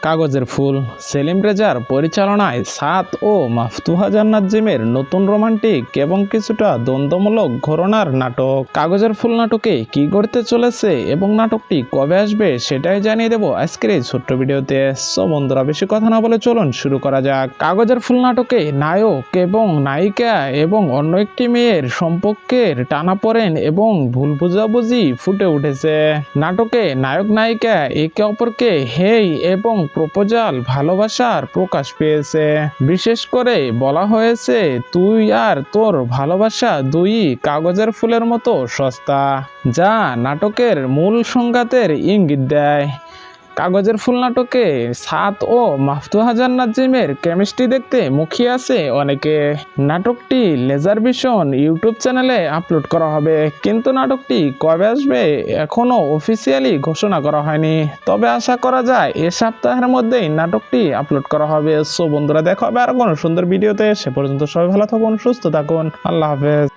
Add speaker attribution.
Speaker 1: কাগজের ফুল সেলিম রেজার পরিচালনায় সাত ও মাফতুহা জান্নাত জিমের নতুন রোমান্টিক এবং কিছুটা দ্বন্দ্বমূলক ঘরানার নাটক কাগজের ফুল নাটকে কি করতে চলেছে এবং নাটকটি কবে আসবে সেটাই জানিয়ে দেব আজকের এই ছোট্ট ভিডিওতে। সো বন্ধুরা, বেশি কথা না বলে চলুন শুরু করা যাক। কাগজের ফুল নাটকে নায়ক এবং নায়িকা এবং অন্য একটি মেয়ের সম্পর্কের টানাপোড়েন এবং ভুল বোঝাবুঝি ফুটে উঠেছে। নাটকে নায়ক নায়িকা একে অপরকে হেই এবং প্রপোজাল ভালোবাসার প্রকাশ পেয়েছে। বিশেষ করে বলা হয়েছে তুই আর তোর ভালোবাসা দুই কাগজের ফুলের মতো সস্তা, যা নাটকের মূল সংঘাতের ইঙ্গিত দেয়। কাগজের ফুল নাটকে সাত ও মাফতুহা জান্নাত জিমের কেমিস্ট্রি দেখতে মুখিয়ে আছে অনেকে। নাটকটি লেজার ভিশন ইউটিউব চ্যানেলে আপলোড করা হবে, কিন্তু নাটকটি কবে আসবে এখনো অফিসিয়ালি ঘোষণা করা হয়নি। তবে আশা করা যায় এ সপ্তাহের মধ্যেই নাটকটি আপলোড করা হবে। সো বন্ধুরা, দেখা হবে আর কোনো সুন্দর ভিডিওতে। সে পর্যন্ত সবাই ভালো থাকুন, সুস্থ থাকুন, আল্লাহ হাফেজ।